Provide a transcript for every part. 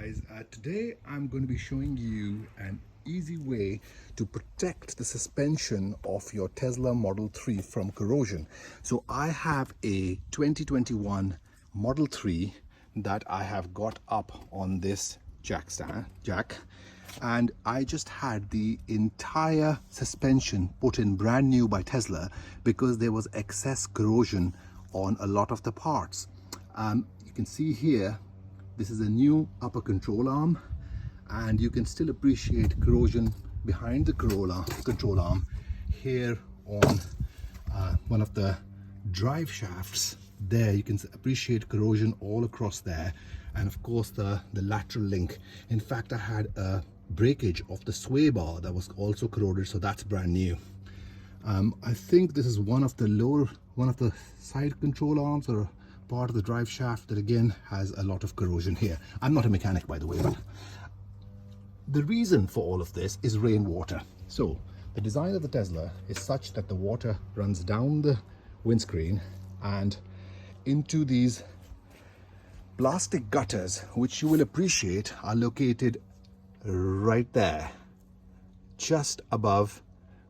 guys, today I'm going to be showing you an easy way to protect the suspension of your Tesla Model 3 from corrosion. So I have a 2021 Model 3 that I have got up on this jack, and I just had the entire suspension put in brand new by Tesla because there was excess corrosion on a lot of the parts. You can see here, this is a new upper control arm, and you can still appreciate corrosion behind the control arm here on one of the drive shafts. There you can appreciate corrosion all across there, and of course the lateral link. In fact, I had a breakage of the sway bar that was also corroded, so that's brand new. I think this is one of the side control arms or part of the drive shaft that again has a lot of corrosion here. I'm not a mechanic, by the way, but the reason for all of this is rainwater. So the design of the Tesla is such that the water runs down the windscreen and into these plastic gutters, which you will appreciate are located right there, just above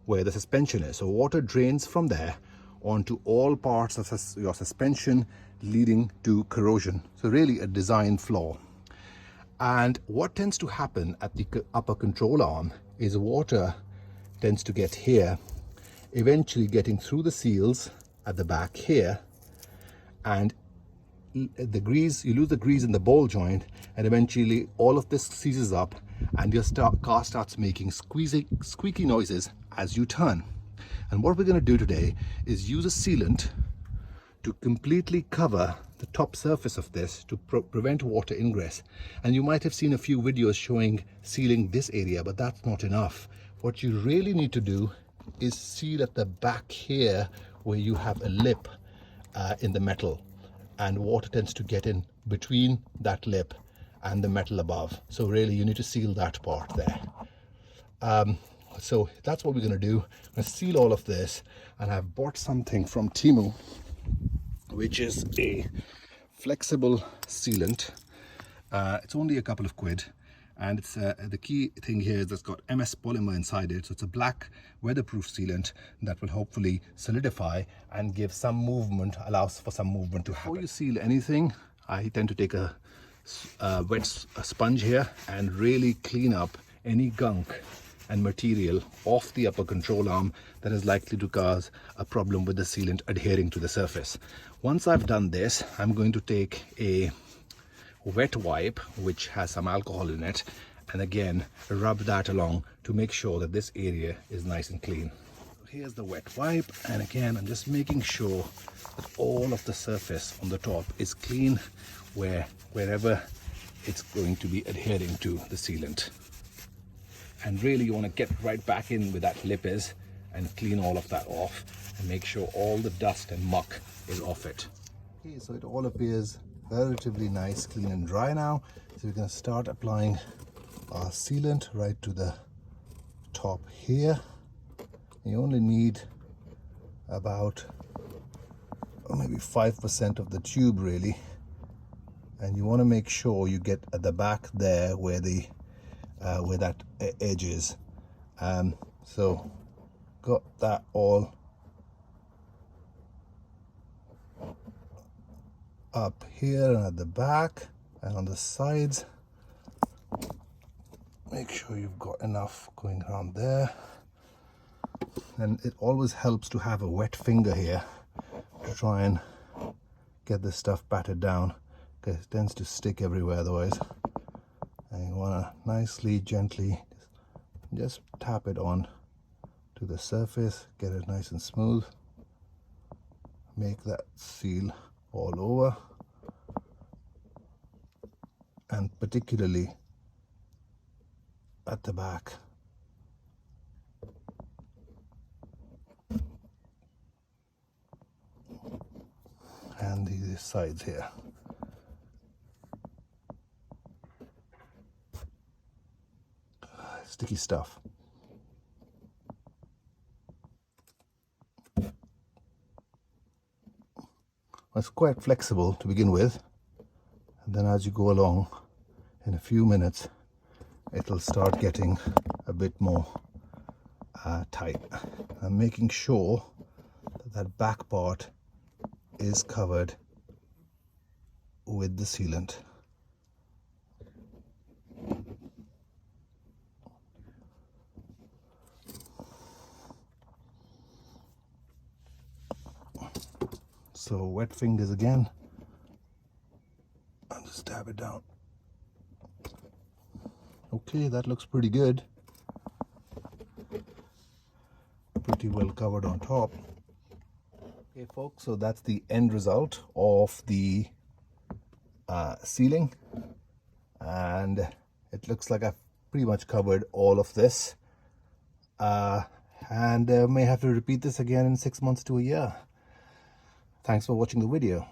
where the suspension is. So water drains from there onto all parts of your suspension, leading to corrosion. So really a design flaw. And what tends to happen at the upper control arm is water tends to get here, eventually getting through the seals at the back here, and the grease, you lose the grease in the ball joint, and eventually all of this seizes up and your car starts making squeaky noises as you turn. And what we're going to do today is use a sealant to completely cover the top surface of this to prevent water ingress. And you might have seen a few videos showing sealing this area, but that's not enough. What you really need to do is seal at the back here where you have a lip in the metal, and water tends to get in between that lip and the metal above. So really you need to seal that part there. So that's what we're going to do. I'm going to seal all of this, and I've bought something from Temu, which is a flexible sealant. It's only a couple of quid, and it's the key thing here is it's got MS polymer inside it. So it's a black weatherproof sealant that will hopefully solidify and give some movement, allows for some movement to happen. Before you seal anything, I tend to take a wet sponge here and really clean up any gunk and material off the upper control arm that is likely to cause a problem with the sealant adhering to the surface. Once I've done this, I'm going to take a wet wipe which has some alcohol in it, and again rub that along to make sure that this area is nice and clean. Here's the wet wipe, and again I'm just making sure that all of the surface on the top is clean wherever it's going to be adhering to the sealant. And really you want to get right back in where that lip is and clean all of that off and make sure all the dust and muck is off it. Okay, so it all appears relatively nice, clean and dry now. So we're going to start applying our sealant right to the top here. You only need about maybe 5% of the tube really, and you want to make sure you get at the back there where that edge is. So got that all up here and at the back and on the sides. Make sure you've got enough going around there, and it always helps to have a wet finger here to try and get this stuff battered down, because it tends to stick everywhere otherwise. And you want to nicely, gently just tap it on to the surface, get it nice and smooth, make that seal all over, and particularly at the back. And these sides here. Sticky stuff. It's quite flexible to begin with, and then as you go along in a few minutes it'll start getting a bit more tight. I'm making sure that that back part is covered with the sealant. So wet fingers again, and just dab it down. Okay, that looks pretty good. Pretty well covered on top. Okay folks, so that's the end result of the sealing, and it looks like I've pretty much covered all of this, and may have to repeat this again in 6 months to a year. Thanks for watching the video.